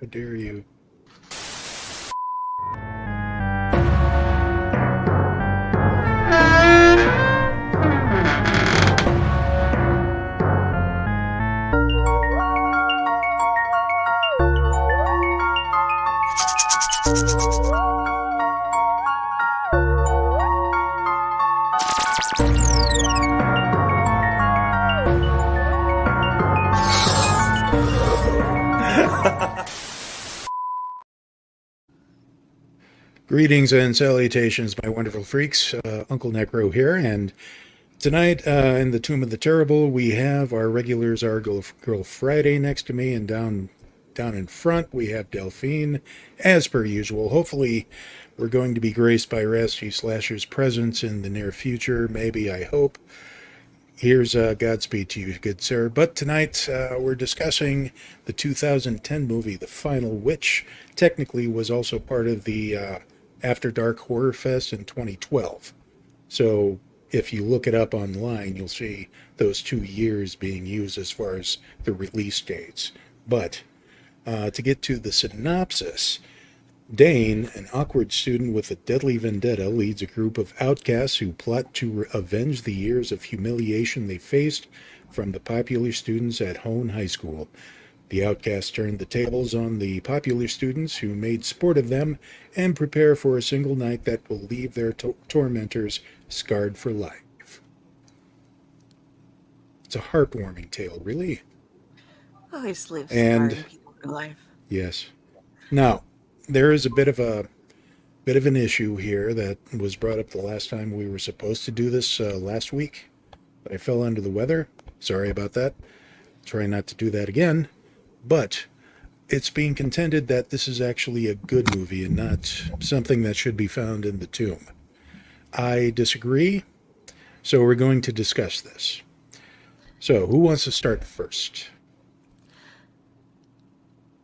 How dare you? Greetings and salutations, my wonderful freaks. UncleNecRo here, and tonight in the Tomb of the Terrible, we have our regulars, our Girl Friday next to me, and down in front we have Delphine, as per usual. Hopefully, we're going to be graced by Rasty Slasher's presence in the near future. Maybe, I hope. Here's Godspeed to you, good sir. But tonight we're discussing the 2010 movie, The Final Witch. Technically was also part of the After Dark Horror Fest in 2012. So if you look it up online, you'll see those 2 years being used as far as the release dates. But to get to the synopsis, Dane, an awkward student with a deadly vendetta, leads a group of outcasts who plot to avenge the years of humiliation they faced from the popular students at Hone High School. The outcasts turn the tables on the popular students who made sport of them and prepare for a single night that will leave their tormentors scarred for life. It's a heartwarming tale, really. Always live And scarring people for life. yes. Now, there is a bit of an issue here that was brought up the last time we were supposed to do this last week, but I fell under the weather. Sorry about that. Try not to do that again. But it's being contended that this is actually a good movie and not something that should be found in the tomb. I disagree, so we're going to discuss this. So, who wants to start first?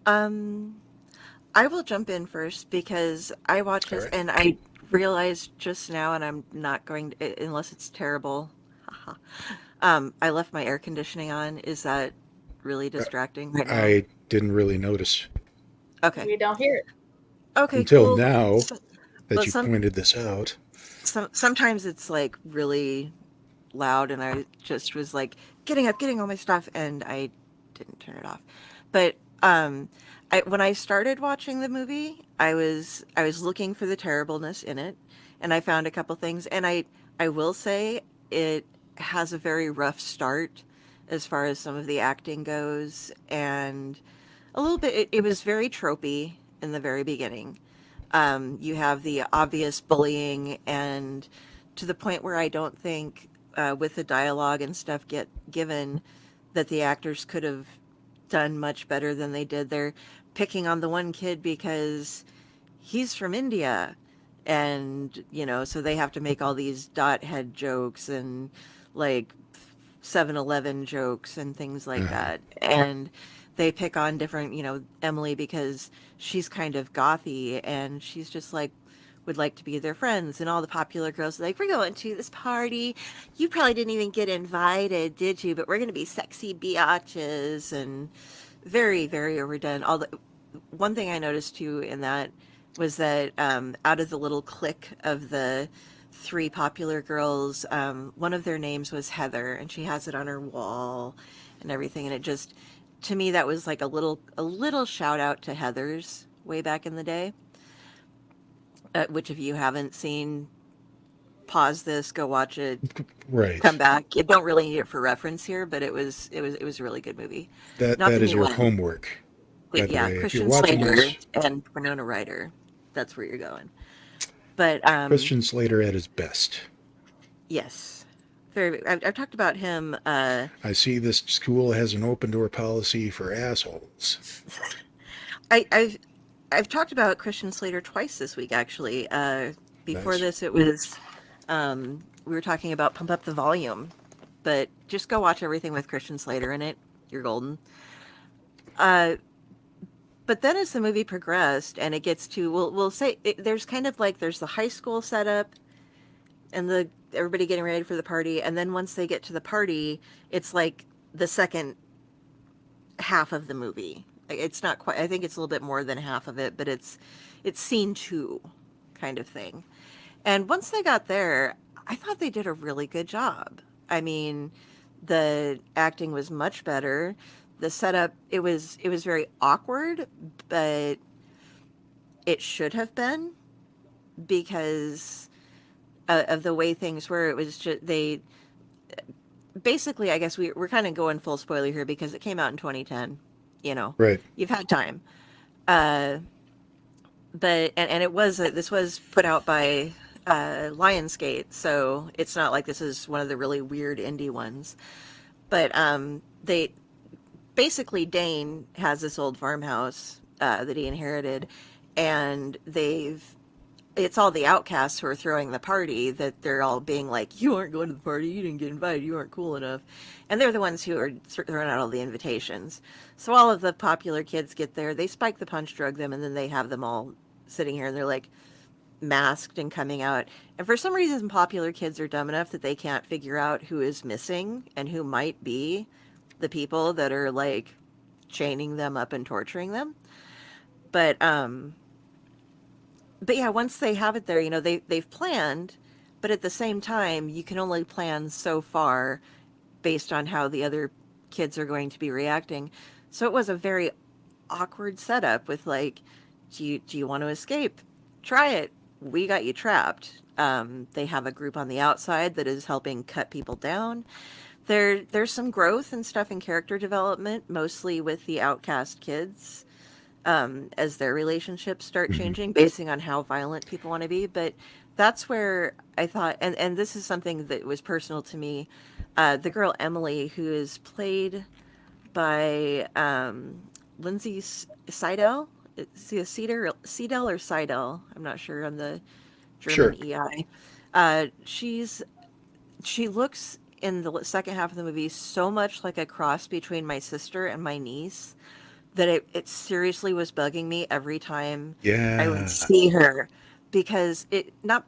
Um, I will jump in first because I watched All this right. and I realized just now, and I'm not going to, unless it's terrible. Haha. I left my air conditioning on. Is that really distracting right now? I didn't really notice Okay. We don't hear it. Okay, until cool. now So, that but you pointed this out. sometimes it's like really loud, and I just was like getting up, getting all my stuff, and I didn't turn it off. But when I started watching the movie, I was looking for the terribleness in it, and I found a couple things, and I will say it has a very rough start as far as some of the acting goes, and a little bit. It was very tropey in the very beginning. You have the obvious bullying, and to the point where I don't think, with the dialogue and stuff get given, that the actors could have done much better than they did. They're picking on the one kid because he's from India, and so they have to make all these dot head jokes and like 7-Eleven jokes and things like Uh, that. And they pick on different, Emily because she's kind of gothy and she's just like would like to be their friends, and all the popular girls are like, we're going to this party. You probably didn't even get invited, did you? But we're going to be sexy biatches, and very, very overdone. All the one thing I noticed too in that was that, out of the little clique of the three popular girls, one of their names was Heather, and she has it on her wall and everything. And it just, to me, that was like a little shout out to Heather's way back in the day. Which, if you haven't seen, pause this, go watch it, right. come back. You don't really need it for reference here, but it was a really good movie. That Not that the is new your one, homework, by but the yeah, way. If you're Christian watching Slater this, and Winona Ryder. That's where you're going. But Christian Slater at his best. yes, very. I've talked about him. I see this school has an open door policy for assholes. I've talked about Christian Slater twice this week, actually. Before Nice. this, it was, we were talking about Pump Up the Volume, but just go watch everything with Christian Slater in it. You're golden. Uh, but then as the movie progressed and it gets to, we'll say there's kind of like there's the high school setup and the everybody getting ready for the party, and then once they get to the party, it's like the second half of the movie. It's not quite. I think it's a little bit more than half of it, but it's scene two, kind of thing. And once they got there, I thought they did a really good job. I mean, the acting was much better. The setup, it was very awkward, but it should have been because of the way things were. It was just they basically, I guess we're kind of going full spoiler here because it came out in 2010. You know, Right. you've had time. Uh, but and it was this was put out by Lionsgate, so it's not like this is one of the really weird indie ones. But they basically Dane has this old farmhouse that he inherited, and it's all the outcasts who are throwing the party that they're all being like, you aren't going to the party, you didn't get invited, you aren't cool enough. And they're the ones who are throwing out all the invitations. So all of the popular kids get there, they spike the punch drug them, and then they have them all sitting here and they're like masked and coming out. And for some reason, popular kids are dumb enough that they can't figure out who is missing and who might be the people that are like chaining them up and torturing them. But but yeah, once they have it there, they've planned, but at the same time, you can only plan so far based on how the other kids are going to be reacting. So it was a very awkward setup with like, do you want to escape? Try it. We got you trapped. They have a group on the outside that is helping cut people down. There's some growth and stuff in character development, mostly with the outcast kids, as their relationships start Hmm. changing, basing on how violent people want to be. But that's where I thought, and this is something that was personal to me. The girl Emily, who is played by Lindsay Seidel. See a Seidel or Seidel? I'm not sure on the German Sure. EI. She looks in the second half of the movie so much like a cross between my sister and my niece that it seriously was bugging me every time I would Yeah. see her because it not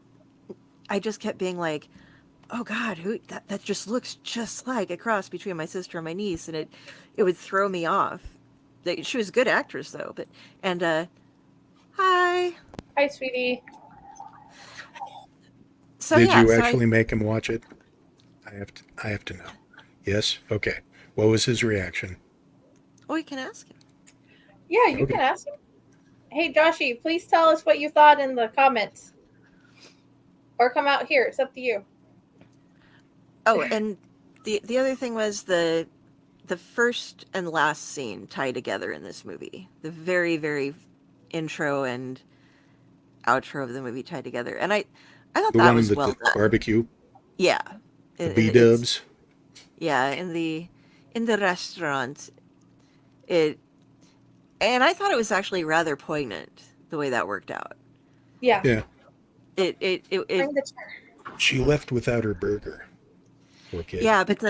I just kept being like, oh God, who that just looks just like a cross between my sister and my niece, and it would throw me off. She was a good actress though, but and hi. Hi, sweetie. So Did yeah, you so I actually make him watch it? I have to know. Yes? Okay. What was his reaction? oh, you can ask him. Yeah, you can Okay. ask him. Hey, Joshy, please tell us what you thought in the comments. Or come out here. It's up to you. Oh, and the other thing was the first and last scene tie together in this movie. The very, very intro and outro of the movie tied together. And I thought The that one was that well the done. barbecue, Yeah. the And B it's dubs. yeah, in the restaurant. It and I thought it was actually rather poignant the way that worked out. Yeah. Yeah. It Bring the chair. She left without her burger. Poor kid. yeah, but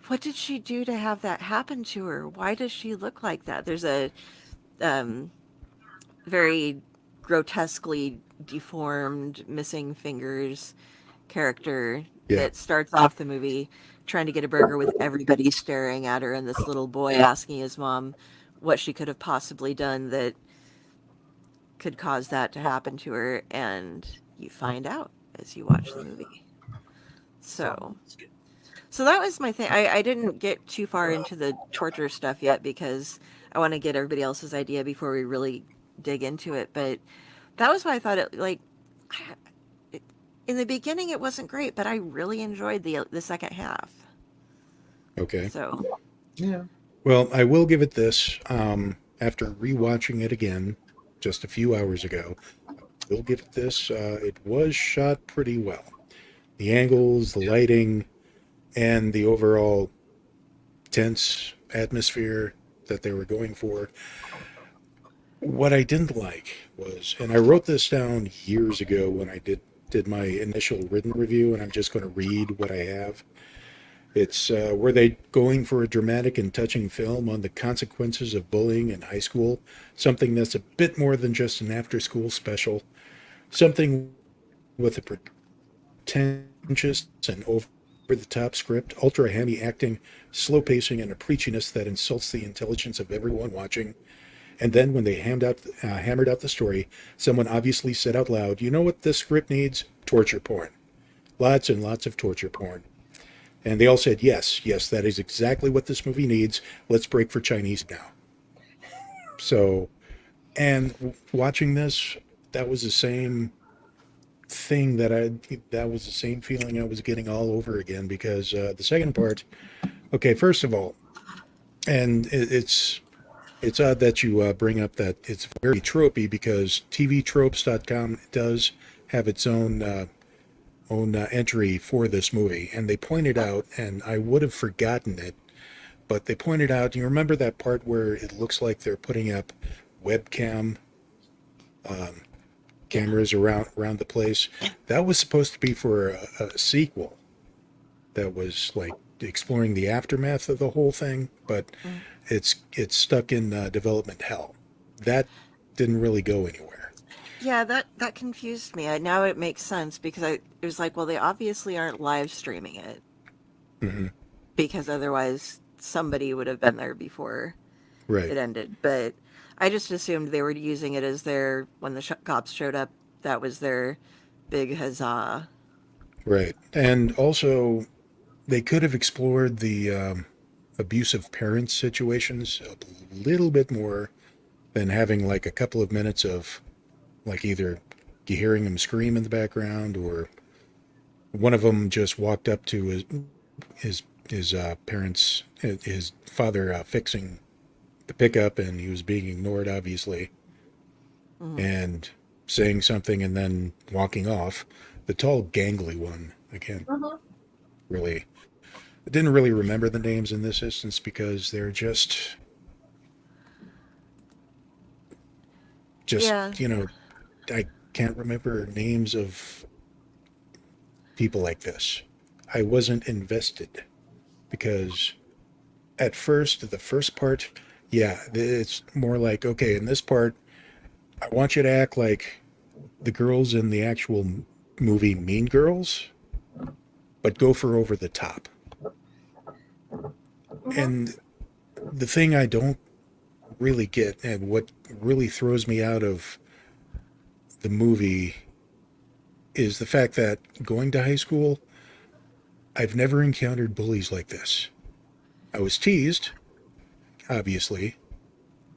what did she do to have that happen to her? Why does she look like that? There's a um very grotesquely deformed missing fingers character Yeah. that starts off the movie trying to get a burger with everybody staring at her and this little boy asking his mom what she could have possibly done that could cause that to happen to her, and you find out as you watch the movie. So so that was my thing. I didn't get too far into the torture stuff yet because I want to get everybody else's idea before we really dig into it, but that was why I thought it like in the beginning it wasn't great, but I really enjoyed the second half. Okay. So Yeah. Well, I will give it this. After rewatching it again just a few hours ago, we'll give it this. It was shot pretty well. The angles, the lighting, and the overall tense atmosphere that they were going for. What I didn't like was, and I wrote this down years ago when I did my initial written review, and I'm just going to read what I have. It's were they going for a dramatic and touching film on the consequences of bullying in high school? Something that's a bit more than just an after school special. Something with a pretentious and over-the-top script, ultra-hammy acting, slow pacing, and a preachiness that insults the intelligence of everyone watching. And then when they hammered out the story, someone obviously said out loud, "You know what this script needs? Torture porn. Lots and lots of torture porn." And they all said, yes, that is exactly what this movie needs. Let's break for Chinese now. So, and watching this, that was the same thing that was the same feeling I was getting all over again, because the second part, okay, first of all, and it's odd that you bring up that it's very tropey, because tvtropes.com does have its own entry for this movie, and they pointed out, and I would have forgotten it, but they pointed out, you remember that part where it looks like they're putting up webcam cameras around the place? That was supposed to be for a sequel that was like exploring the aftermath of the whole thing, but it's stuck in development hell. That didn't really go anywhere. Yeah, that confused me. Now it makes sense, because it was like, well, they obviously aren't live streaming it, because otherwise somebody would have been there before Right. it ended. But I just assumed they were using it as when the cops showed up, that was their big huzzah. Right. And also, they could have explored the abusive parents situations a little bit more than having like a couple of minutes of like either you hearing them scream in the background, or one of them just walked up to his parents, his father fixing the pickup, and he was being ignored, obviously, and saying something and then walking off. The tall, gangly one, again, really, I didn't really remember the names in this instance, because they're just, Yeah. I can't remember names of people like this. I wasn't invested, because at first, the first part, yeah, it's more like, okay, in this part, I want you to act like the girls in the actual movie Mean Girls, but go for over the top. And the thing I don't really get, and what really throws me out of the movie, is the fact that going to high school, I've never encountered bullies like this. I was teased, obviously,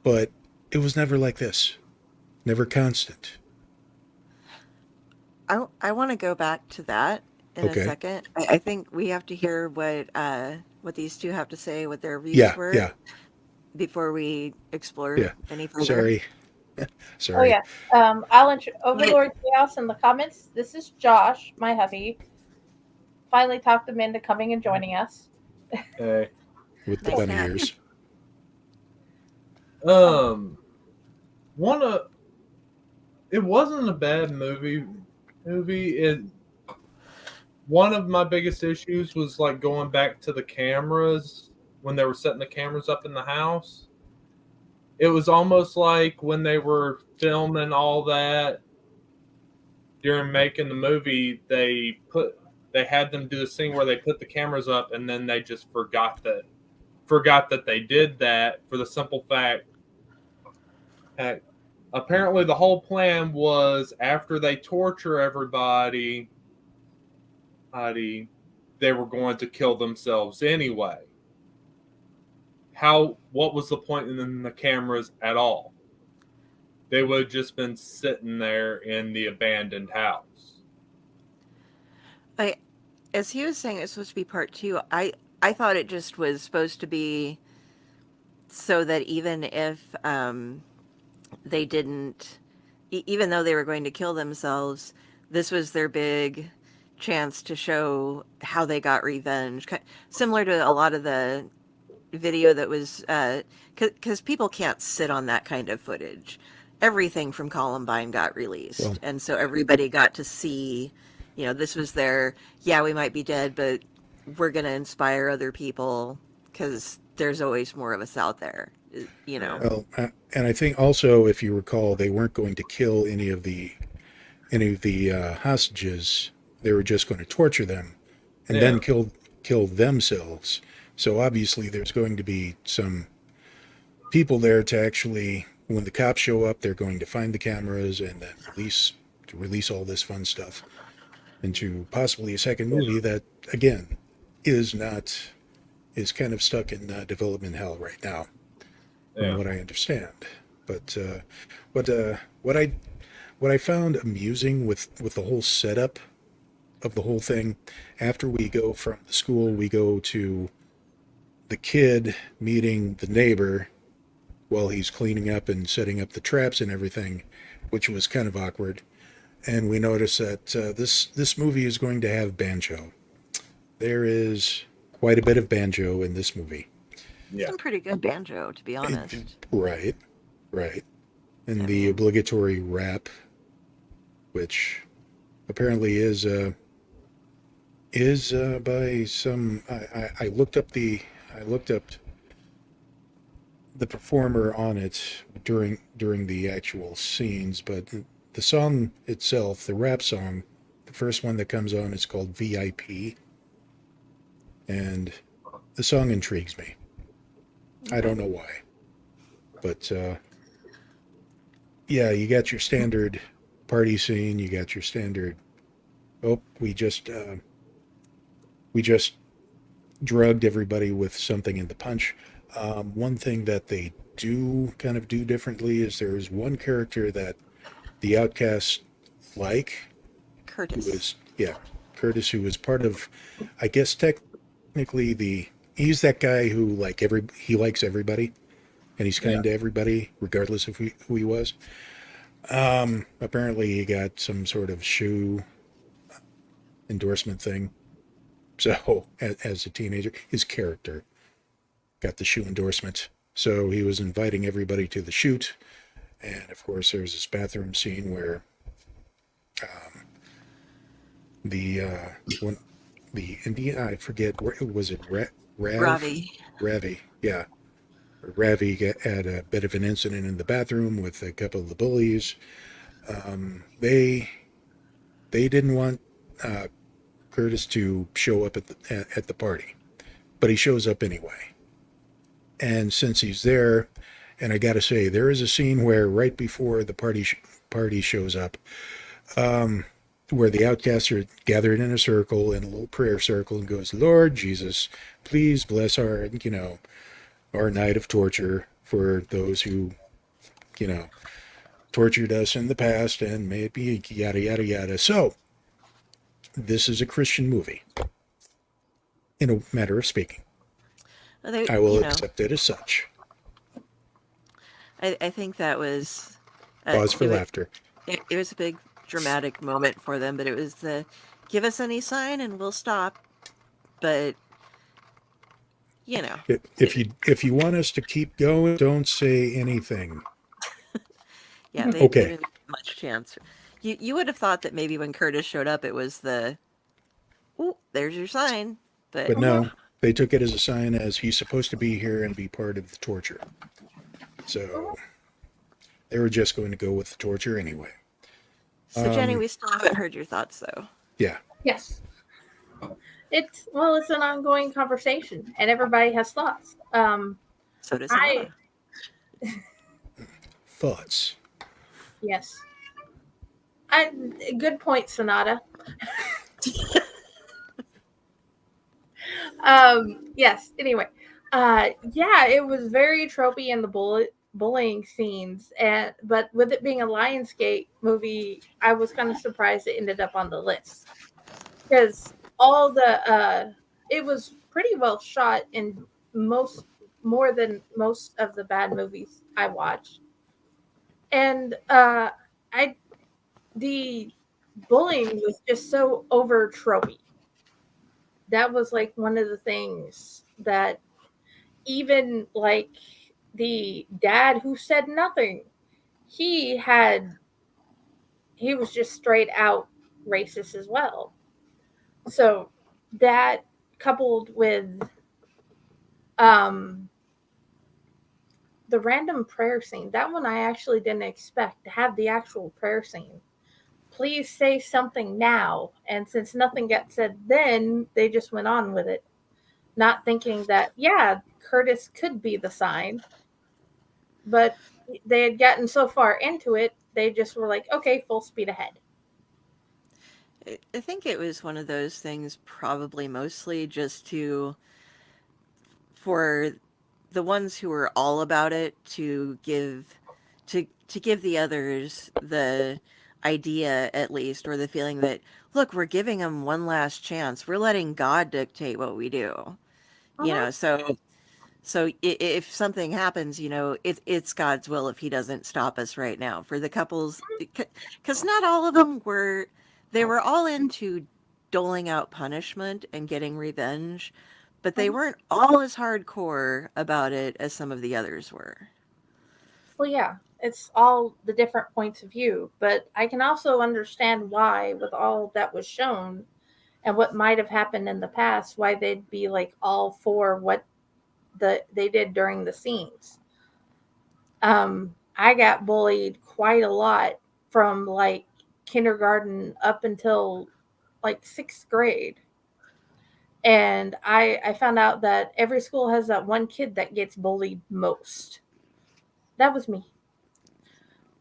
but it was never like this. Never constant. I want to go back to that in a Okay. second. I think we have to hear what these two have to say, what their views Yeah, were, yeah, before we explore yeah. any further. Sorry. Oh Sorry. yeah. Overlord Chaos in the comments. This is Josh, my hubby. Finally talked him into coming and joining us. Hey. With the Nice bunny hat. ears. It wasn't a bad movie. One of my biggest issues was like going back to the cameras when they were setting the cameras up in the house. It was almost like when they were filming all that during making the movie, they had them do this thing where they put the cameras up and then they just forgot that they did that, for the simple fact that apparently the whole plan was, after they torture everybody, they were going to kill themselves anyway. What was the point in the cameras at all? They would have just been sitting there in the abandoned house. As he was saying, it's supposed to be part two. I thought it just was supposed to be so that even if they didn't, even though they were going to kill themselves, this was their big chance to show how they got revenge. Similar to a lot of the video that was, because people can't sit on that kind of footage. Everything from Columbine got released, Well, and so everybody got to see, this was their, yeah, we might be dead, but we're going to inspire other people, because there's always more of us out there, Well, and I think also, if you recall, they weren't going to kill any of the hostages. They were just going to torture them, and then kill kill themselves. So obviously there's going to be some people there to actually, when the cops show up, they're going to find the cameras and then release all this fun stuff into possibly a second movie that, again, is kind of stuck in development hell right now, from what I understand. But what I found amusing with the whole setup of the whole thing, after we go from the school, we go to the kid meeting the neighbor while he's cleaning up and setting up the traps and everything, which was kind of awkward. And we notice that this movie is going to have banjo. There is quite a bit of banjo in this movie. Yeah. Some pretty good banjo, to be honest. Right. And I the mean- obligatory rap, which apparently is by some. I looked up the performer on it during the actual scenes, but the song itself, the rap song, the first one that comes on is called VIP, and the song intrigues me. I don't know why, but yeah, you got your standard party scene, you got your standard, oh, we just drugged everybody with something in the punch. One thing that they do differently is there's one character that the outcasts like, Curtis. Curtis, who is part of, I guess technically he's that guy who he likes everybody, and he's kind to everybody regardless of who he was. Apparently he got some sort of shoe endorsement thing. So as a teenager, his character got the shoe endorsement. So he was inviting everybody to the shoot. And of course, there's this bathroom scene where the Indian, I forget, was it Ravi, yeah. Ravi had a bit of an incident in the bathroom with a couple of the bullies. They didn't want Curtis to show up at the party, but he shows up anyway. And since he's there, and I got to say, there is a scene where right before the party shows up, where the outcasts are gathered in a circle, in a little prayer circle, and goes, "Lord Jesus, please bless our night of torture for those who, tortured us in the past, and may it be yada, yada, yada." So, this is a Christian movie, in a matter of speaking. I will accept it as such. I think that was... Pause for laughter. It was a big dramatic moment for them, but it was the, give us any sign and we'll stop. But, If you want us to keep going, don't say anything. Yeah, they Okay. didn't have much chance. You would have thought that maybe when Curtis showed up, it was the, oh, there's your sign. But no, they took it as a sign as he's supposed to be here and be part of the torture. So they were just going to go with the torture anyway. So Jenny, we still haven't heard your thoughts though. Yeah. Yes. It's an ongoing conversation, and everybody has thoughts. So does Anna. Thoughts. Yes. Good point, Sonata. Yes. Anyway, yeah, it was very tropey in the bullying scenes, but with it being a Lionsgate movie, I was kind of surprised it ended up on the list because it was pretty well shot in more than most of the bad movies I watched, and the bullying was just so over tropey. That was like one of the things that even like the dad who said nothing, he was just straight out racist as well. So that coupled with the random prayer scene, that one I actually didn't expect to have the actual prayer scene. Please say something now. And since nothing got said then, they just went on with it. not thinking that, yeah, Curtis could be the sign, but they had gotten so far into it, they just were like, okay, full speed ahead. I think it was one of those things, probably mostly just for the ones who were all about it to give the others the idea, at least, or the feeling that, look, we're giving them one last chance. We're letting God dictate what we do. You Uh-huh. know, if something happens, it's God's will if he doesn't stop us right now. For the couples, because not all of them were, they were all into doling out punishment and getting revenge, but they Uh-huh. weren't all as hardcore about it as some of the others were. Well, yeah, it's all the different points of view, but I can also understand why, with all that was shown and what might have happened in the past, why they'd be like all for what they did during the scenes. I got bullied quite a lot from like kindergarten up until like sixth grade. And I found out that every school has that one kid that gets bullied most. That was me.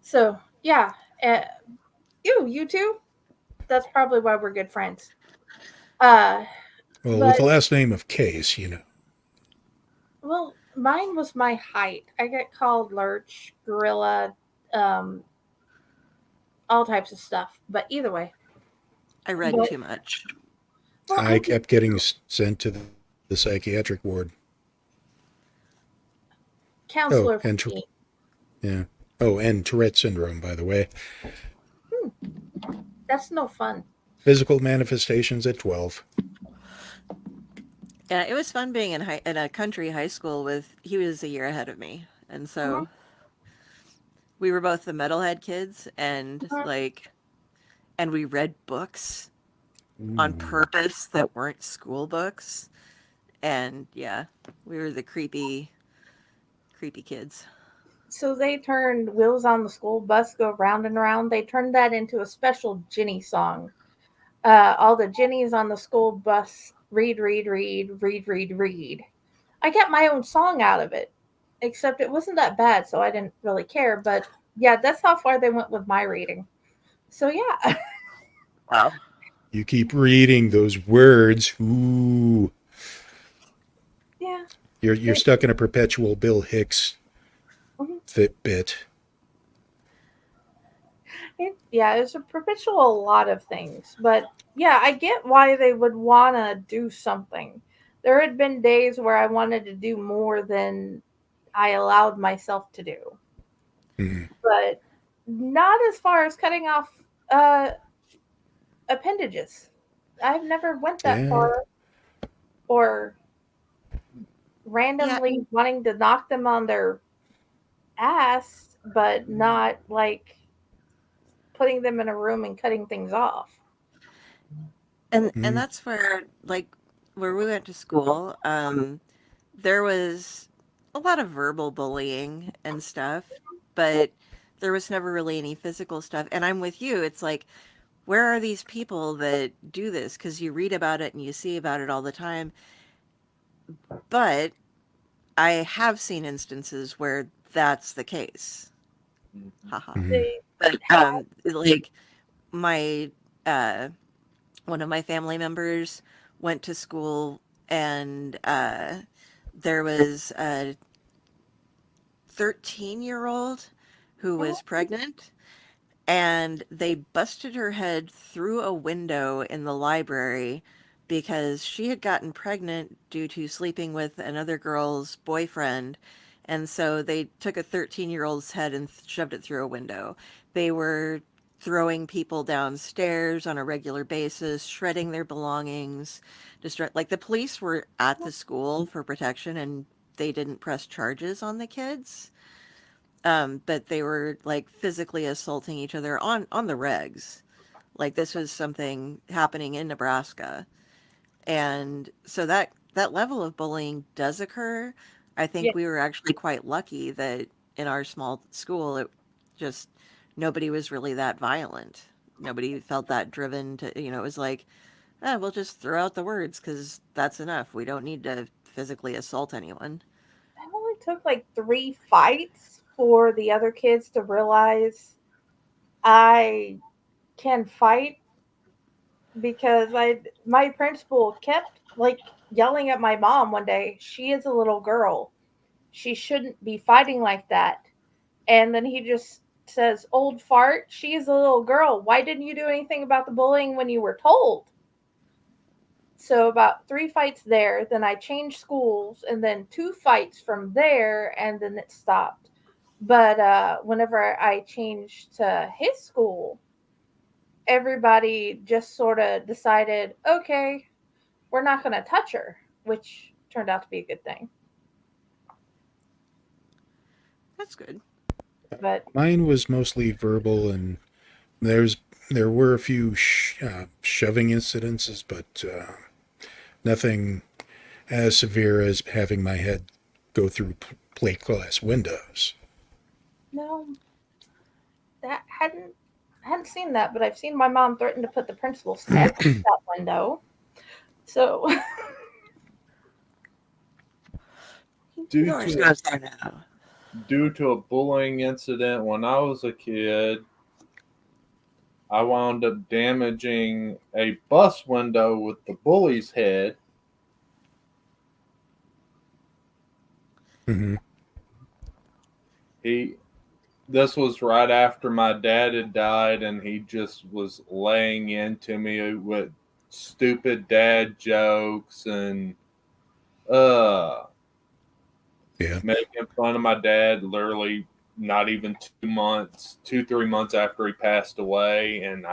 So yeah, uh, you too. That's probably why we're good friends. Uh, Well, with but the last name of Case, you know. well, mine was my height. I get called lurch, gorilla, um, all types of stuff. But either way, I read but too much. well, I kept getting sent to the psychiatric ward. Oh, counselor for and me. yeah. Oh, and Tourette syndrome, by the way. Hmm, that's no fun. Physical manifestations at 12. Yeah, it was fun being in a country high school with, he was a year ahead of me. And Uh-huh, so we were both the metalhead kids, uh-huh. and we read books on Ooh. purpose that weren't school books. And yeah, we were the creepy kids. So they turned Wheels on the School Bus Go Round and Round. They turned that into a special Ginny song. All the Ginnies on the school bus read, read, read, read, read, read. I got my own song out of it, except it wasn't that bad, so I didn't really care. But yeah, that's how far they went with my reading. So yeah, Wow. You keep reading those words. Ooh. yeah, You're it, stuck in a perpetual Bill Hicks mhm. Fitbit. Yeah, it's a perpetual lot of things. But yeah, I get why they would want to do something. There had been days where I wanted to do more than I allowed myself to do, Mm. but not as far as cutting off uh, appendages. I've never went that Yeah. far, or Yeah, randomly wanting to knock them on their ass, but not like putting them in a room and cutting things off. and Mm. that's where, like, where we went to school, there was a lot of verbal bullying and stuff, but there was never really any physical stuff. And I'm with you. It's like, where are these people that do this? Because you read about it and you see about it all the time. But I have seen instances where that's the case. Haha. Mm. They But have, like, my one of my family members went to school, and there was a 13-year-old who was pregnant, and they busted her head through a window in the library because she had gotten pregnant due to sleeping with another girl's boyfriend. And so they took a 13-year-old's head and shoved it through a window. They were throwing people downstairs on a regular basis, shredding their belongings, like, the police were at the school for protection, and they didn't press charges on the kids, but they were, like, physically assaulting each other on the regs. Like, this was something happening in Nebraska. And so that level of bullying does occur. I yeah, think we were actually quite lucky that in our small school, it just, nobody was really that violent. Nobody felt that driven to, it was like, We'll just throw out the words because that's enough. We don't need to physically assault anyone. It only took like 3 fights for the other kids to realize I can fight, because my principal kept like yelling at my mom one day, "She is a little girl. She shouldn't be fighting like that." And then he just says, "Old fart, she is a little girl. Why didn't you do anything about the bullying when you were told?" So about 3 fights there, then I changed schools, and then 2 fights from there, and then it stopped. But whenever I changed to his school, everybody just sort of decided, okay, we're not going to touch her, which turned out to be a good thing. That's good. But Mine was mostly verbal, and there were a few shoving incidences, but nothing as severe as having my head go through plate glass windows. no, that hadn't seen that, but I've seen my mom threaten to put the principal's head out that window. So Due Yours to, goes there now. due to a bullying incident when I was a kid, I wound up damaging a bus window with the bully's head. Mm-hmm. This was right after my dad had died, and he just was laying into me with stupid dad jokes and making fun of my dad literally not even 3 months after he passed away. And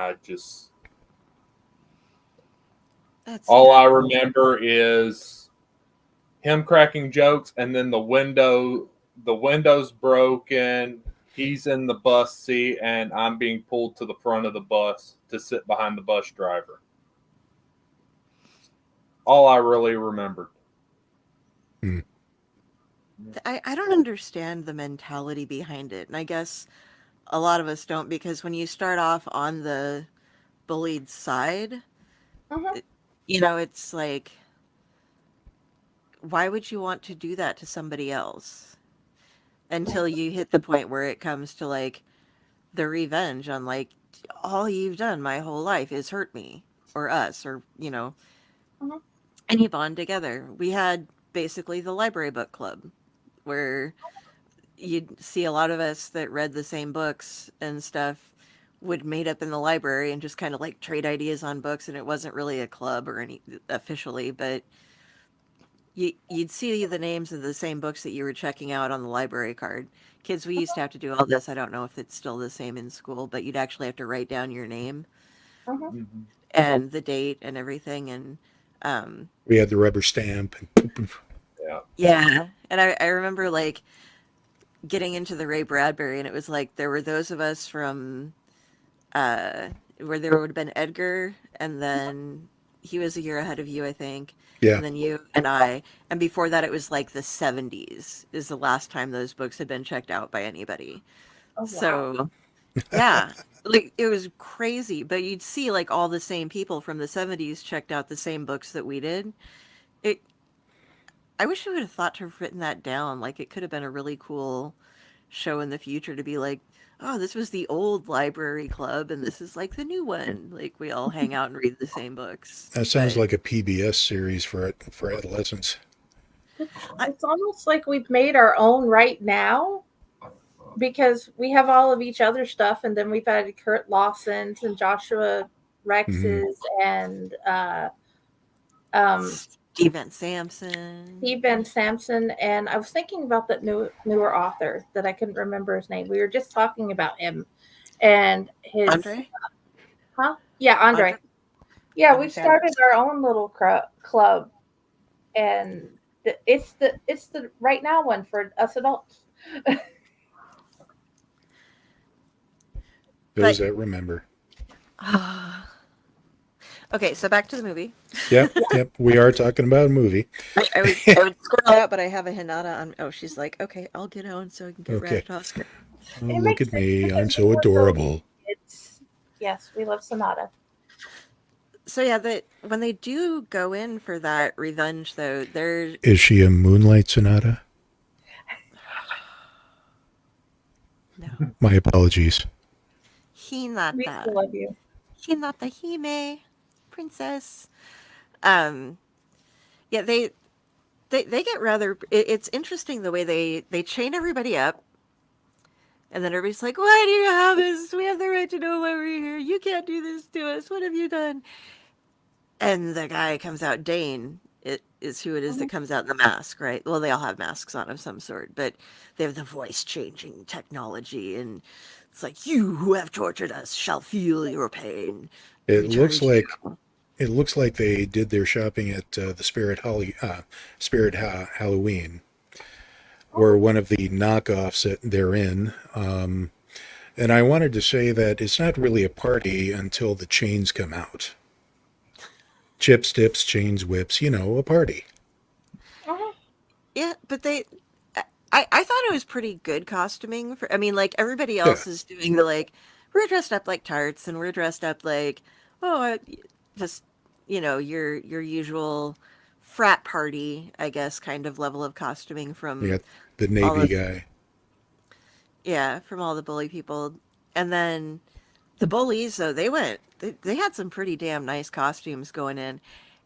all I remember is him cracking jokes, and then the window's broken. He's in the bus seat, and I'm being pulled to the front of the bus to sit behind the bus driver. All I really remembered. I don't understand the mentality behind it. And I guess a lot of us don't, because when you start off on the bullied side, it's like, why would you want to do that to somebody else? Until you hit the point where it comes to like the revenge on like, all you've done my whole life is hurt me or us, or and you bond together. We had basically the library book club where you'd see a lot of us that read the same books and stuff would meet up in the library and just kind of like trade ideas on books. And it wasn't really a club or any officially, but you'd see the names of the same books that you were checking out on the library card. Kids, we used to have to do all this. I don't know if it's still the same in school, but you'd actually have to write down your name and the date and everything. And we had the rubber stamp. yeah. And I remember like getting into the Ray Bradbury, and it was like there were those of us from where there would have been Edgar, and then he was a year ahead of you, I think. Yeah. And then you and I. And before that, it was like the 70s is the last time those books had been checked out by anybody. wow. So, yeah. Like, it was crazy. But you'd see, like, all the same people from the 70s checked out the same books that we did. I wish I would have thought to have written that down. Like, it could have been a really cool show in the future to be like, oh, this was the old library club, and this is like the new one. Like, we all hang out and read the same books. That sounds like a PBS series for adolescents. It's almost like we've made our own right now, because we have all of each other's stuff, and then we've had Kurt Lawson's and Joshua Rex's and Stephen Sampson. And I was thinking about that newer author that I couldn't remember his name. We were just talking about him and his Andre? Yeah, Andre. Yeah, we started our own little club, and it's the right now one for us adults. Those that remember. Okay, so back to the movie. Yep. We are talking about a movie. I would scroll out, but I have a Hinata on. Oh, she's like, okay, I'll get on so I can get Red Oscar. Oh, look at me. I'm so adorable. Yes, we love Sonata. So yeah, that when they do go in for that revenge, though, they're Is she a Moonlight Sonata? no My apologies. We Hinata, still love you. Hinata Hime, princess. Um, yeah, they get rather. It's interesting the way they chain everybody up, and then everybody's like, "Why do you have us? We have the right to know why we're here. You can't do this to us. What have you done?" And the guy comes out, Dane, it is who it is that Mhm. comes out in the mask, right? Well, they all have masks on of some sort, but they have the voice changing technology, and it's like, you who have tortured us shall feel your pain. It Return looks to like you. it looks like they did their shopping at the Halloween, or Oh, one of the knockoffs that they're in. And I wanted to say that it's not really a party until the chains come out. Chips, dips, chains, whips. A party. uh-huh. Yeah, but I thought it was pretty good costuming for, I mean, like everybody Yeah, else is doing the like, we're dressed up like tarts and we're dressed up like, oh, just, your usual frat party, I guess, kind of level of costuming you from got the all Navy of, guy. yeah, from all the bully people. And then the bullies, though, they had some pretty damn nice costumes going in.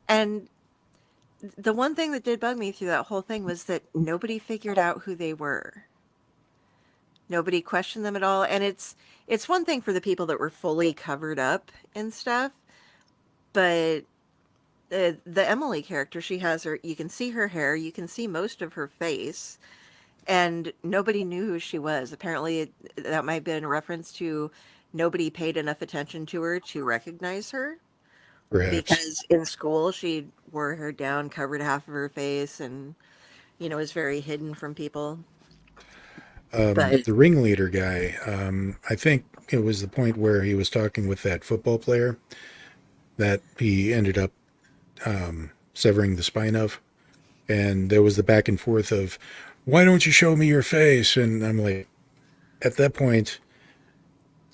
And the one thing that did bug me through that whole thing was that nobody figured out who they were. Nobody questioned them at all. And it's one thing for the people that were fully covered up and stuff, but the Emily character, she has her, you can see her hair, you can see most of her face, and nobody knew who she was. Apparently, that might have been a reference to nobody paid enough attention to her to recognize her, Perhaps. because in school she wore her hair down, covered half of her face, and was very hidden from people. But The ringleader guy. I think it was the point where he was talking with that football player that he ended up severing the spine of. And there was the back and forth of, why don't you show me your face? And I'm like, at that point,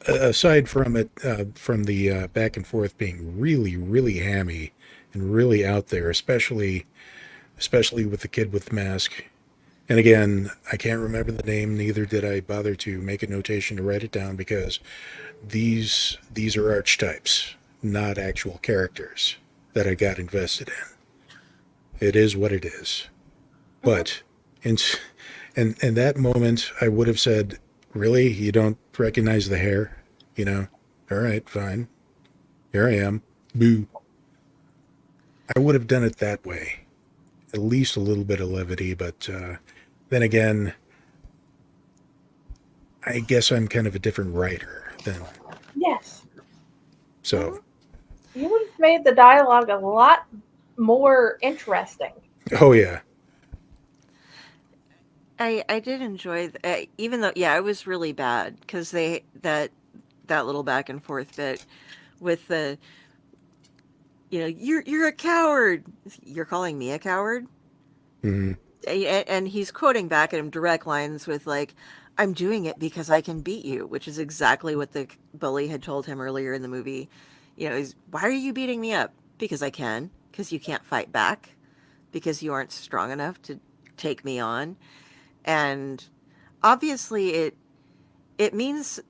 aside from it, from the back and forth being really, really hammy and really out there, especially with the kid with the mask. And again, I can't remember the name. Neither did I bother to make a notation to write it down because these are archetypes, not actual characters that I got invested in. It is what it is. Mhm. But in in that moment, I would have said, "Really, you don't recognize the hair? You know? All right, fine. Here I am. Boo." I would have done it that way. At least a little bit of levity, but then again, I guess I'm kind of a different writer than Yes. so. mhm. You would have made the dialogue a lot more interesting. Oh yeah, I did enjoy, even though, yeah, it was really bad because that little back and forth bit with the, you're a coward. You're calling me a coward. mm, And he's quoting back at him direct lines with like, "I'm doing it because I can beat you," which is exactly what the bully had told him earlier in the movie. Why are you beating me up? Because I can. Because you can't fight back. Because you aren't strong enough to take me on. And obviously, it means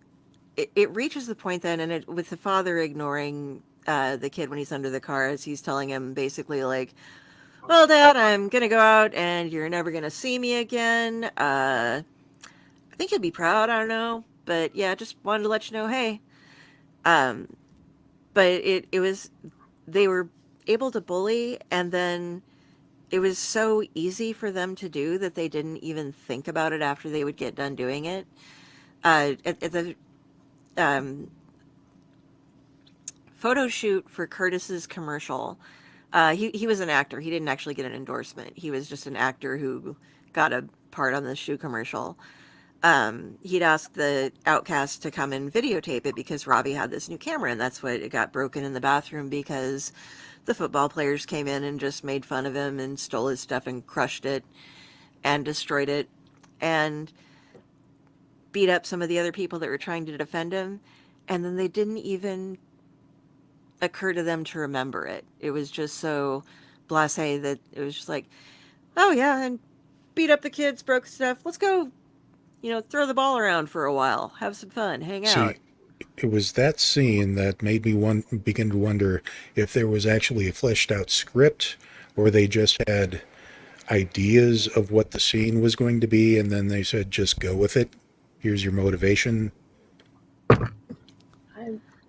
it reaches the point then, and with the father ignoring the kid when he's under the car, as he's telling him basically like, "Well, Dad, I'm gonna go out, and you're never gonna see me again. I think you'll be proud. I don't know, but yeah, just wanted to let you know, hey." Um, but it was, they were able to bully, and then it was so easy for them to do that they didn't even think about it after they would get done doing it. At the um, photo shoot for Curtis's commercial, he was an actor. He didn't actually get an endorsement. He was just an actor who got a part on the shoe commercial. He'd asked the Outcast to come and videotape it because Robbie had this new camera, and that's what it got broken in the bathroom because the football players came in and just made fun of him and stole his stuff and crushed it and destroyed it and beat up some of the other people that were trying to defend him. And then they didn't even occur to them to remember it. It was just so blasé that it was just like, oh yeah, and beat up the kids, broke stuff. Let's go, throw the ball around for a while, have some fun, hang out. See, it was that scene that made me begin to wonder if there was actually a fleshed out script or they just had ideas of what the scene was going to be and then they said, just go with it. Here's your motivation.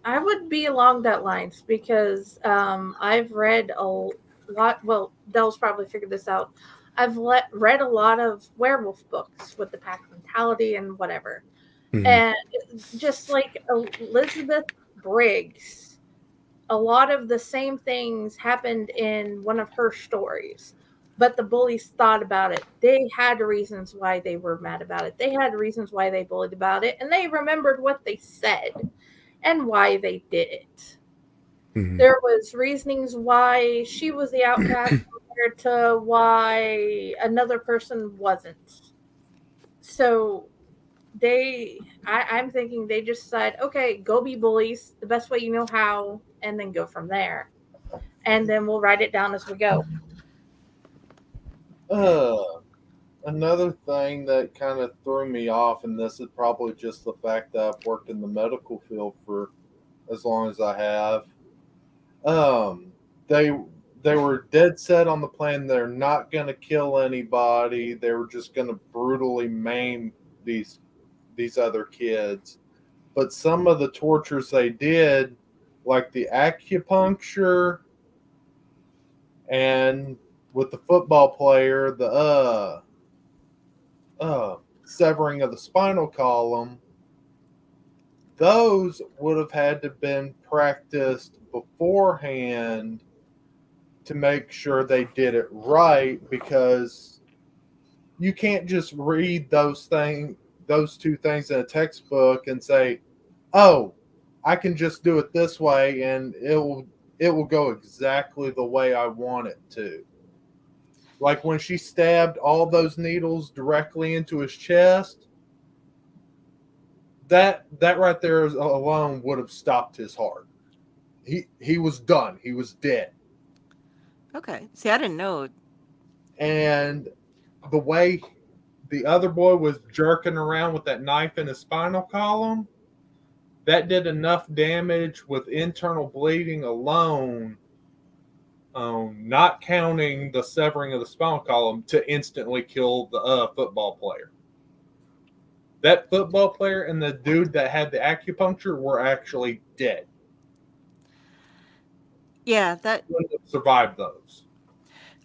I would be along that lines because I've read a lot. Well, Dell's probably figured this out. I've read a lot of werewolf books with the pack mentality and whatever. Mhm. And just like Elizabeth Briggs, a lot of the same things happened in one of her stories. But the bullies thought about it. They had reasons why they were mad about it. They had reasons why they bullied about it. And they remembered what they said and why they did it. Mhm. There was reasonings why she was the outcast compared to why another person wasn't. So I'm thinking they just decide, okay, go be bullies the best way you know how, and then go from there. And then we'll write it down as we go. Another thing that kind of threw me off, and this is probably just the fact that I've worked in the medical field for as long as I have. They were dead set on the plan. They're not going to kill anybody. They were just going to brutally maim these other kids. But some of the tortures they did, like the acupuncture and with the football player, the severing of the spinal column, those would have had to been practiced beforehand to make sure they did it right, because you can't just read those two things in a textbook and say, oh, I can just do it this way and it will go exactly the way I want it to. Like when she stabbed all those needles directly into his chest, that right there alone would have stopped his heart. He was done. He was dead. Okay. See, I didn't know. And the way the other boy was jerking around with that knife in his spinal column, that did enough damage with internal bleeding alone, not counting the severing of the spinal column, to instantly kill the football player. That football player and the dude that had the acupuncture were actually dead. Yeah, that Wouldn't have survived those.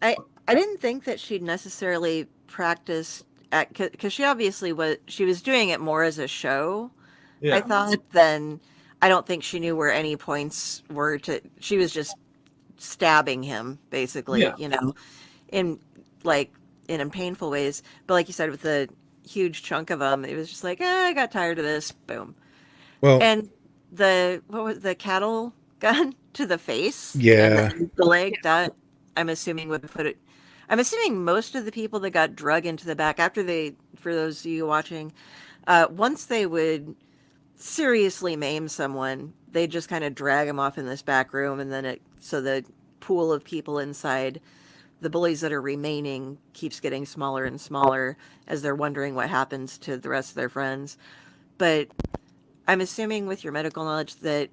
I didn't think that she'd necessarily practiced at, because she obviously was doing it more as a show. Yeah. I thought then I don't think she knew where any points were to. She was just stabbing him basically, Yeah. in like in painful ways. But like you said, with the huge chunk of them, it was just like, I got tired of this. Boom. Well, And what was the cattle gun to the face and yeah, then the leg, that I'm assuming would put it. I'm assuming most of the people that got drug into the back after for those of you watching, once they would seriously maim someone, they just kind of drag them off in this back room, and then so the pool of people inside, the bullies that are remaining, keeps getting smaller and smaller as they're wondering what happens to the rest of their friends. But I'm assuming with your medical knowledge that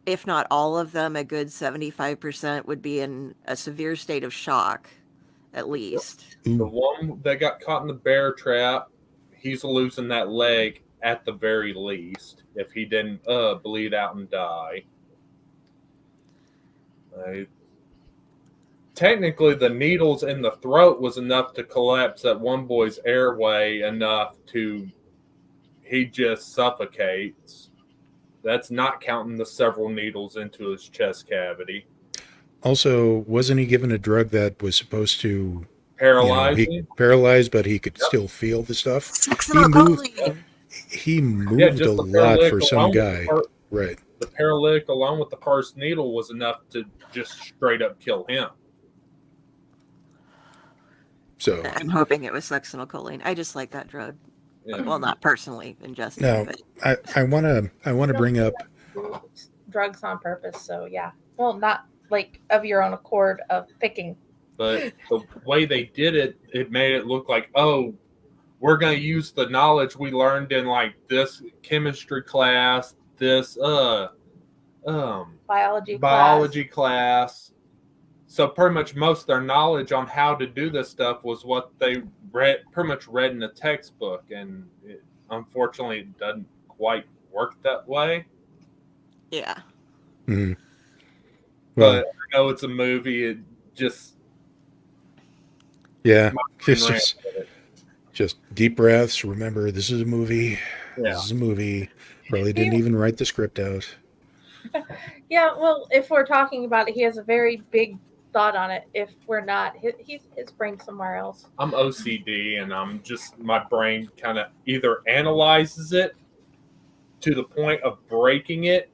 if not all of them, a good 75% would be in a severe state of shock, at least. The one that got caught in the bear trap, he's losing that leg at the very least, if he didn't bleed out and die. Technically, the needles in the throat was enough to collapse that one boy's airway enough to he just suffocates. That's not counting the several needles into his chest cavity. also, wasn't he given a drug that was supposed to Paralyzing. paralyze, but he could still feel the stuff? He moved Yeah, a just the lot paralytic for some alone guy. Right. The paralytic alone with the first needle was enough to just straight up kill him. So I'm hoping it was succinylcholine. I just like that drug. Yeah. Well, not personally ingested. now But I want to bring up drugs on purpose. So yeah, well, not like of your own accord of picking. But the way they did it, it made it look like, oh, we're going to use the knowledge we learned in like this chemistry class, this biology class. So pretty much most of their knowledge on how to do this stuff was what they pretty much read in the textbook, and unfortunately, it doesn't quite work that way. Yeah. Mhm. But I know it's a movie. It just yeah, my it's brain ran with it. just deep breaths. Remember, this is a movie. Yeah. This is a movie. Probably didn't even write the script out. Yeah, well, if we're talking about it, he has a very big thought on it. If we're not, his brain's somewhere else. I'm OCD, and my brain kind of either analyzes it to the point of breaking it,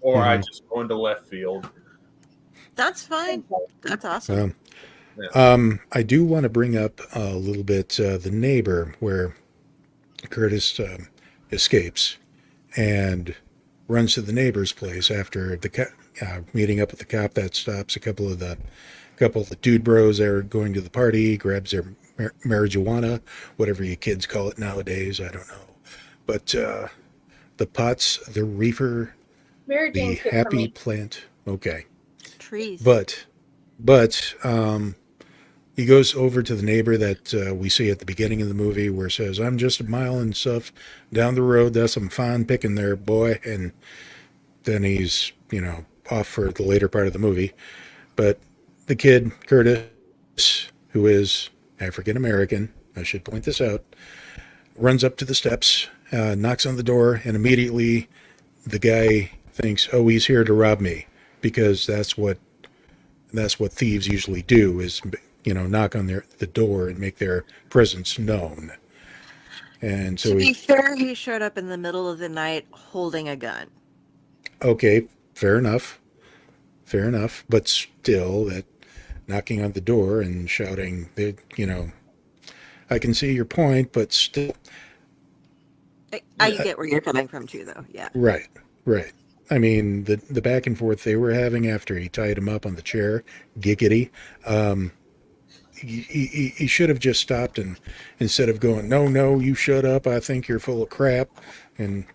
or I just go into left field. That's fine. That's awesome. I do want to bring up a little bit the neighbor where Curtis escapes and runs to the neighbor's place after the meeting up with the cop that stops a couple of the dude bros that are going to the party, grabs their marijuana, whatever you kids call it nowadays, I don't know. But the pots, the reefer, Mary the Jane's good for happy me. plant. Okay. Trees. But he goes over to the neighbor that we see at the beginning of the movie where it says, I'm just a mile and stuff down the road. That's some fine picking there, boy. And then he's, off for the later part of the movie. But the kid, Curtis, who is African American, I should point this out, runs up to the steps, knocks on the door, and immediately the guy thinks, oh, he's here to rob me, because that's what thieves usually do is, knock on the door and make their presence known. And so to be fair, he showed up in the middle of the night holding a gun. Okay, fair enough. But still, that knocking on the door and shouting, I can see your point, but still. I get where you're coming from too, though. Yeah. Right. I mean, the back and forth they were having after he tied him up on the chair, giggity. He should have just stopped and instead of going, no, you shut up. I think you're full of crap. And,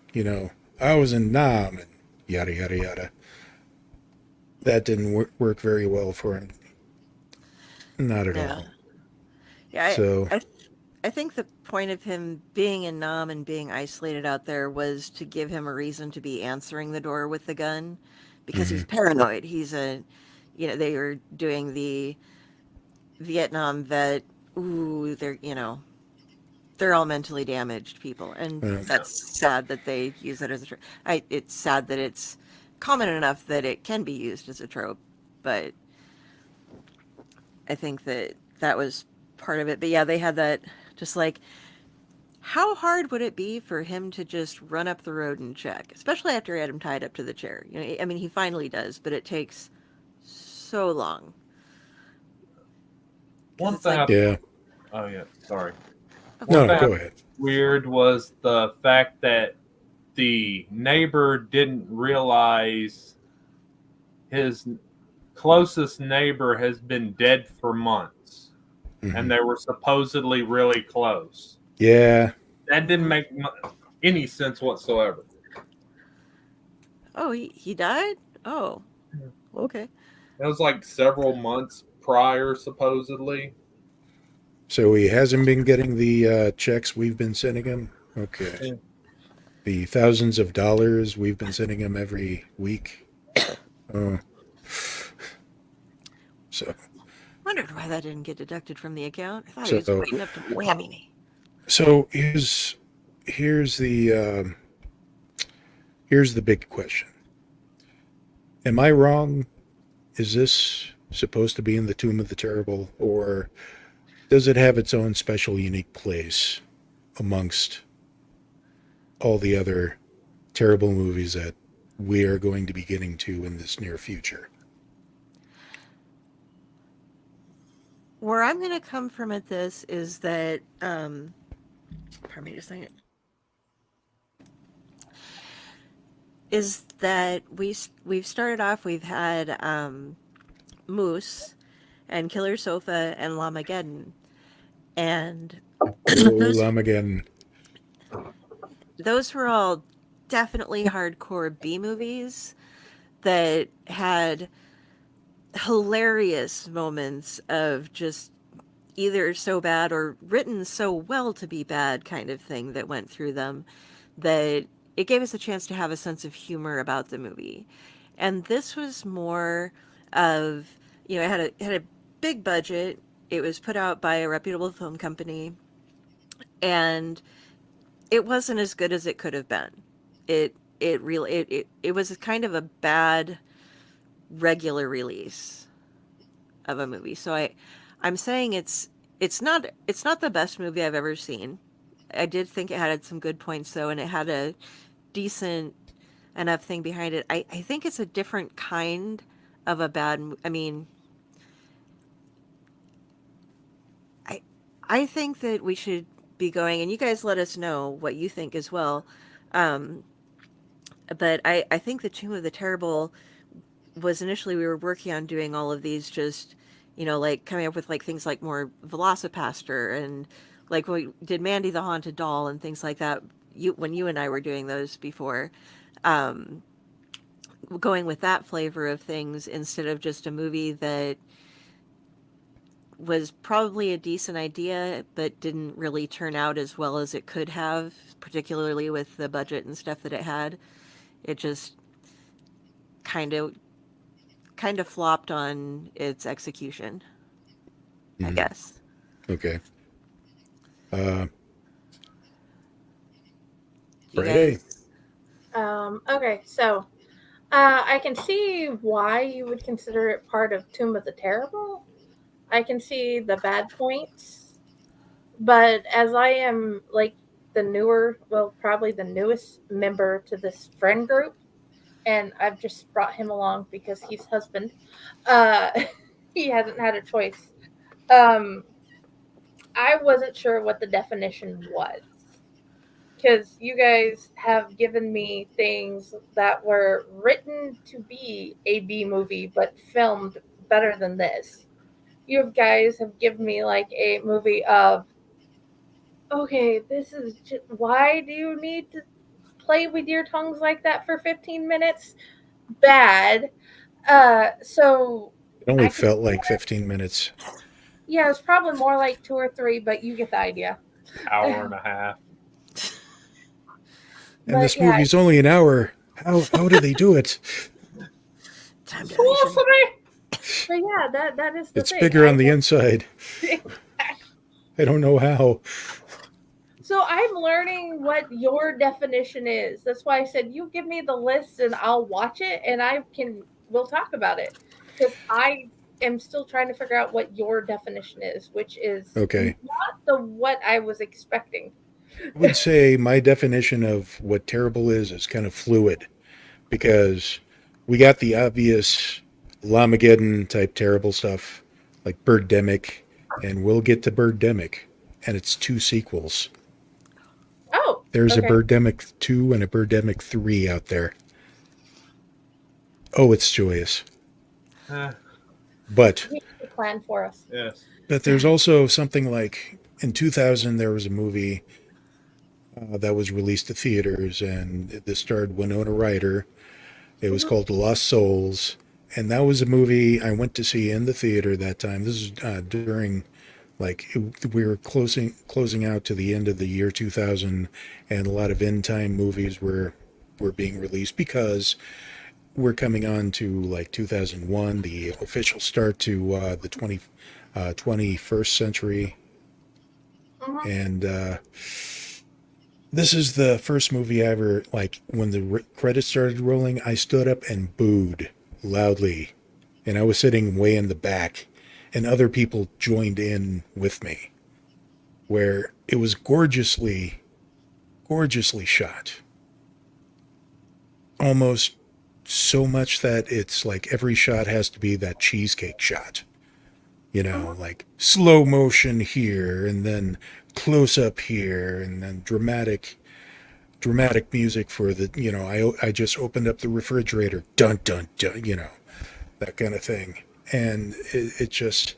I was in Nam and yada, yada, yada. That didn't work very well for him. Not at all. Yeah. I think the point of him being in Nam and being isolated out there was to give him a reason to be answering the door with the gun because he's paranoid. He's they were doing the Vietnam vet. Ooh, they're all mentally damaged people. And that's sad that they use it as a trope. It's sad that it's common enough that it can be used as a trope, but I think that was part of it. But yeah, they had that just like, how hard would it be for him to just run up the road and check, especially after he had him tied up to the chair? I mean, he finally does, but it takes so long. One thing. like, yeah. Oh yeah, sorry. No, go ahead. Weird was the fact that the neighbor didn't realize his closest neighbor has been dead for months, and they were supposedly really close. Yeah. That didn't make any sense whatsoever. Oh, he died? Oh, okay. It was like several months prior, supposedly. So he hasn't been getting the checks we've been sending him? Okay. Yeah. The thousands of dollars we've been sending him every week? Oh. So. Wondered why that didn't get deducted from the account. I thought he was waiting up to whammy me. So here's the big question. Am I wrong? Is this supposed to be in the Tomb of the Terrible, or does it have its own special, unique place amongst all the other terrible movies that we are going to be getting to in this near future? Where I'm going to come from at this is that, pardon me just a second. is that we've started off. We've had Moose and Killer Sofa and Lamageddon, and Oh, those Lamageddon. those were all definitely hardcore B movies that had hilarious moments of just either so bad or written so well to be bad kind of thing that went through them, that it gave us a chance to have a sense of humor about the movie. And this was more of, it had a big budget. It was put out by a reputable film company, and it wasn't as good as it could have been. It was kind of a bad regular release of a movie. So I'm saying it's not the best movie I've ever seen. I did think it had some good points though, and it had a decent enough thing behind it. I think it's a different kind of a I mean, I I think that we should be going, and you guys let us know what you think as well. Um, but I think the Tomb of the Terrible was initially we were working on doing all of these just, like coming up with like things like more Velocipaster and like when we did Mandy the Haunted Doll and things like that. When you and I were doing those before, um, going with that flavor of things instead of just a movie that was probably a decent idea but didn't really turn out as well as it could have, particularly with the budget and stuff that it had. It just kind of flopped on its execution, I Mhm. guess. Okay. Uh, You Friday. guys, Okay, so I can see why you would consider it part of Tomb of the Terrible. I can see the bad points, but as I am like the newer, well, probably the newest member to this friend group, and I've just brought him along because he's husband. Uh, he hasn't had a choice. Um, I wasn't sure what the definition was because you guys have given me things that were written to be a B movie but filmed better than this. You guys have given me like a movie of, okay, this is just, why do you need to play with your tongues like that for 15 minutes? Bad. So It only I can, felt like 15 minutes. yeah, it's probably more like 2 or 3, but you get the idea. Hour and a half. And But this yeah, movie's only an hour. How do they do it? time dilation. but yeah, that is the It's thing. bigger on the inside. I don't know how. So I'm learning what your definition is. That's why I said you give me the list and I'll watch it and we'll talk about it because I am still trying to figure out what your definition is, which is Okay. not the what I was expecting. I would say my definition of what terrible is kind of fluid because we got the obvious Lamageddon type terrible stuff like Birdemic, and we'll get to Birdemic, and it's 2 sequels. Oh, There's okay. a Birdemic 2 and a Birdemic 3 out there. Oh, it's joyous. But He has a plan for us. Yes. there's also something like in 2000 there was a movie that was released to theaters, and this starred Winona Ryder. It was called Lost Souls, and that was a movie I went to see in the theater that time. This is during we were closing out to the end of the year 2000, and a lot of end time movies were being released because we're coming on to like 2001, the official start to the 21st century, Mhm. and this is the first movie I ever, like, when the credits started rolling, I stood up and booed loudly. And I was sitting way in the back, and other people joined in with me, where it was gorgeously, gorgeously shot. Almost so much that it's like every shot has to be that cheesecake shot. Like slow motion here, and then close up here, and then dramatic dramatic music for the, I just opened up the refrigerator, dun dun dun, that kind of thing, and it just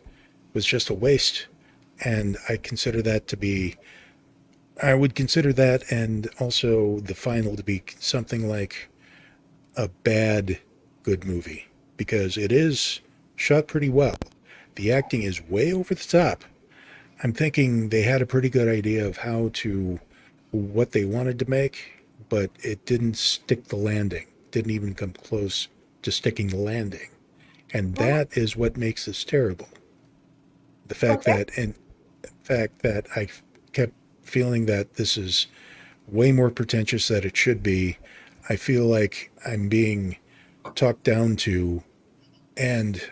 was just a waste. And I would consider that, and also the final, to be something like a bad good movie, because it is shot pretty well. The acting is way over the top. I'm thinking they had a pretty good idea of what they wanted to make, but it didn't stick the landing. Didn't even come close to sticking the landing. And Well, that is what makes this terrible. The okay. fact that I kept feeling that this is way more pretentious than it should be. I feel like I'm being talked down to, and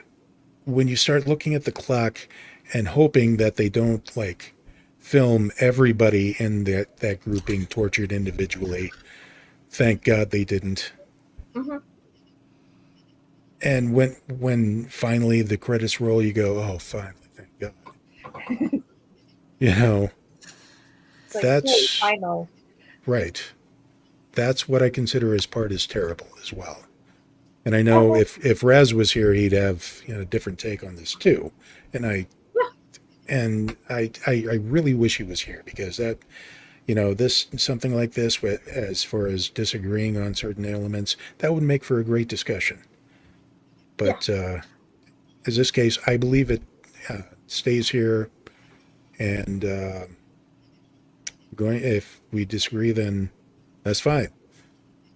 when you start looking at the clock and hoping that they don't like film everybody in that group being tortured individually, thank God they didn't. Hmm. And when finally the credits roll, you go, oh, finally, thank God. You know, It's like, hey, that's final. right. That's what I consider as part is terrible as well. And I know Okay. if Raz was here, he'd have a different take on this too. And Yeah. I really wish he was here, because that, this, something like this, as far as disagreeing on certain elements, that would make for a great discussion. Yeah. But in this case, I believe it stays here. And if we disagree, then that's fine.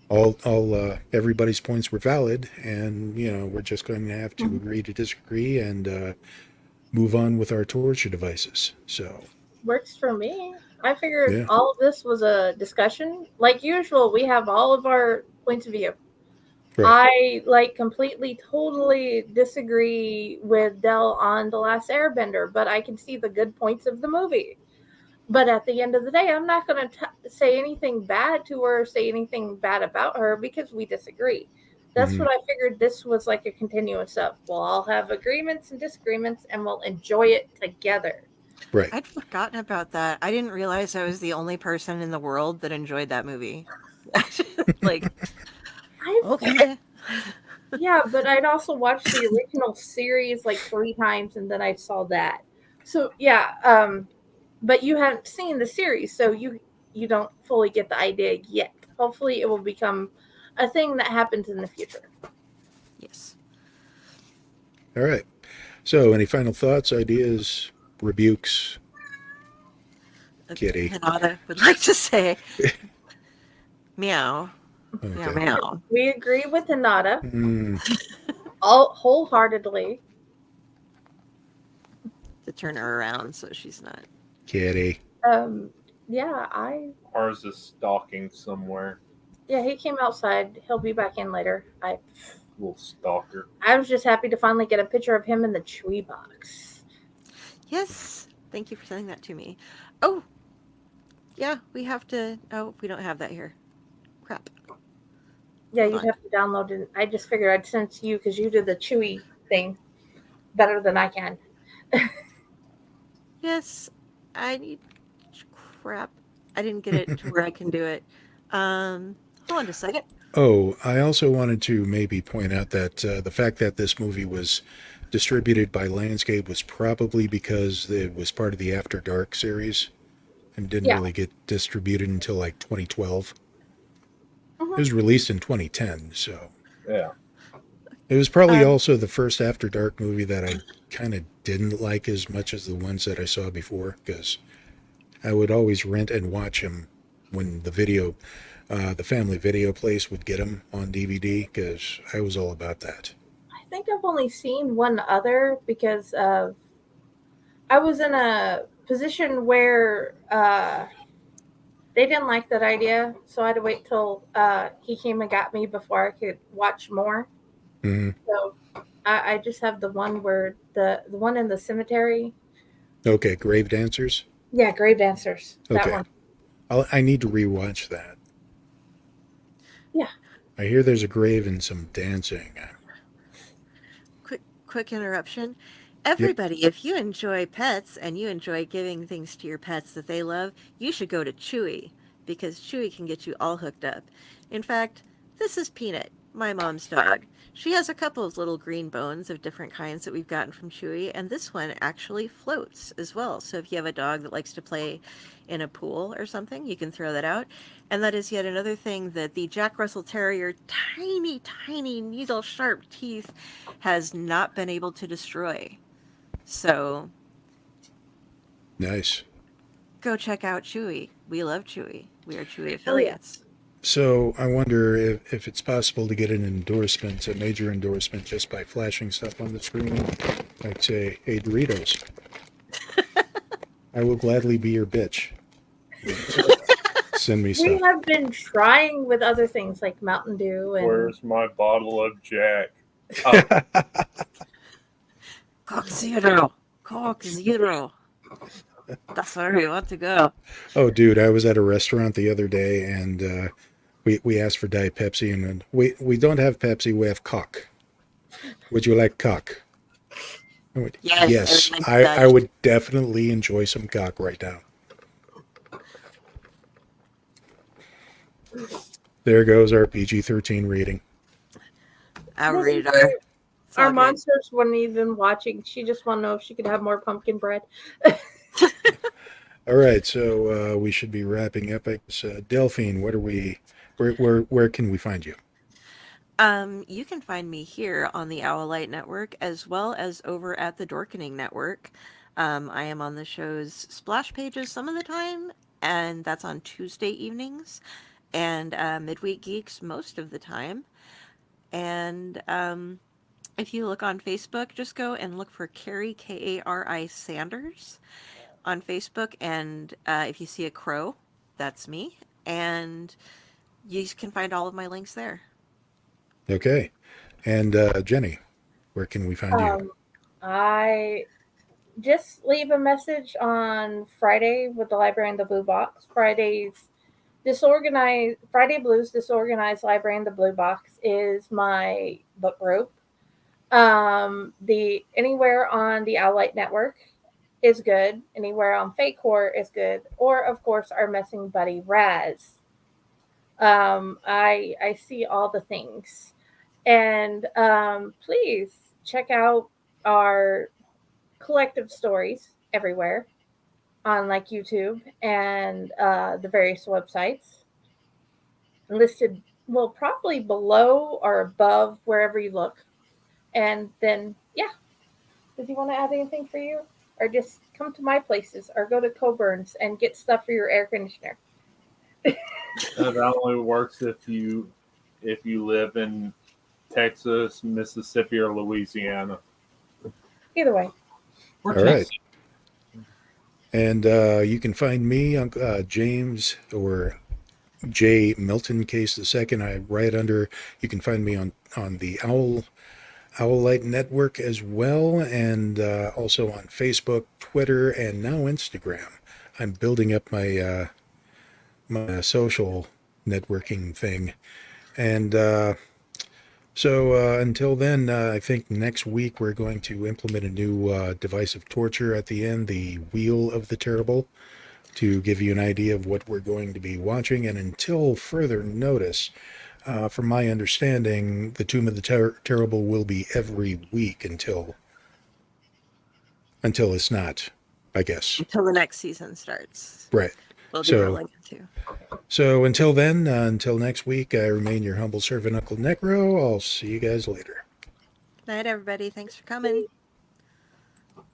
All everybody's points were valid, and we're just going to have to Mhm. agree to disagree and move on with our torture devices. So Works for me. I figured yeah, all of this was a discussion. Like usual, we have all of our points of view. right. I like completely, totally disagree with Dell on The Last Airbender, but I can see the good points of the movie. But at the end of the day, I'm not going to say anything bad to her, say anything bad about her because we disagree. That's Hmm. what I figured this was like a continuous of. We'll all have agreements and disagreements and we'll enjoy it together. Right. I'd forgotten about that. I didn't realize I was the only person in the world that enjoyed that movie. Like, I've okay. Yeah, but I'd also watched the original series like 3 times and then I saw that. So yeah, but you haven't seen the series, so you don't fully get the idea yet. Hopefully it will become a thing that happens in the future. Yes. All right. So, any final thoughts, ideas, rebukes, Kitty? Hinata would like to say meow. Meow Okay. meow. We agree with Hinata Mm, all wholeheartedly. To turn her around so she's not. Kitty. Um yeah, Ours is stalking somewhere. he came outside. He'll be back in later. Little stalker. I was just happy to finally get a picture of him in the Chewy box. Yes. Thank you for sending that to me. Oh, yeah, we have to. Oh, we don't have that here. Crap. Yeah, Hold you'd on. have to download it. I just figured I'd send it to you because you do the Chewy thing better than I can. Yes, I need. Crap. I didn't get it to where I can do it. Hold on a second. Oh, I also wanted to maybe point out that the fact that this movie was distributed by Landscape was probably because it was part of the After Dark series and didn't Yeah. really get distributed until like 2012. It Mhm. was released in 2010, so Yeah. it was probably Um, also the first After Dark movie that I kind of didn't like as much as the ones that I saw before, because I would always rent and watch them when the family video place would get them on DVD, because I was all about that. I think I've only seen one other because I was in a position where they didn't like that idea, so I had to wait till he came and got me before I could watch more. Hmm. So I just have the one where the one in the cemetery. Okay, Grave Dancers. Yeah, Grave Dancers. That Okay, one. I need to rewatch that. Yeah. I hear there's a grave and some dancing. quick interruption. Yep. Everybody, if you enjoy pets and you enjoy giving things to your pets that they love, you should go to Chewy because Chewy can get you all hooked up. In fact, this is Peanut, my mom's dog. She has a couple of little green bones of different kinds that we've gotten from Chewy, and this one actually floats as well. So if you have a dog that likes to play in a pool or something, you can throw that out. And that is yet another thing that the Jack Russell Terrier, tiny, tiny needle sharp teeth, has not been able to destroy. So Nice. go check out Chewy. We love Chewy. We are Chewy affiliates. So I wonder if it's possible to get an endorsement, a major endorsement, just by flashing stuff on the screen, like say, "Hey Doritos, I will gladly be your bitch. Send me We stuff." have been trying with other things like Mountain Dew and Where's my bottle of Jack? Oh, Coke Zero. Coke Zero. That's where we want to go. Oh, dude, I was at a restaurant the other day, and we asked for Diet Pepsi, and then we don't have Pepsi, we have Coke. Would you like Coke? I went, Yes, yes, everyone's I would definitely enjoy some Coke right now. There goes our PG-13 rating. Our This is radar. great. It's all our good. monsters wasn't even watching. She just wanted to know if she could have more pumpkin bread. All right, so we should be wrapping up. I guess, Delphine, where can we find you? You can find me here on the Owlite Network as well as over at the Dorkening Network. I am on the show's splash pages some of the time, and that's on Tuesday evenings, and Midweek Geeks most of the time. And if you look on Facebook, just go and look for Carrie, Kari Sanders on Facebook, and if you see a crow, that's me, and you can find all of my links there. Okay, and Jenny, where can we find you? I just leave a message on Friday with the Library in the Blue Box. Friday Blues Disorganized Library in the Blue Box is my book group. The anywhere on the Owlite Network is good. Anywhere on Fake Horror is good. Or of course our messing buddy Raz. I see all the things. And please check out our collective stories everywhere on like YouTube and the various websites listed, well, probably below or above wherever you look. And then, yeah, did you want to add anything for you? Or just come to my places or go to Coburn's and get stuff for your air conditioner. that only works if you live in Texas, Mississippi, or Louisiana. Either way. All right. And you can find me on James or J. Milton Case II. I right under. You can find me on the Owlite Network as well, and also on Facebook, Twitter, and now Instagram. I'm building up my my social networking thing, and so until then, I think next week we're going to implement a new device of torture at the end, the Wheel of the Terrible, to give you an idea of what we're going to be watching. And until further notice, from my understanding, the Tomb of the Terrible will be every week until it's not, I guess. Until the next season starts. Right. We'll be So- rolling into. So until then, until next week, I remain your humble servant, UncleNecRo. I'll see you guys later. Night, everybody. Thanks for coming.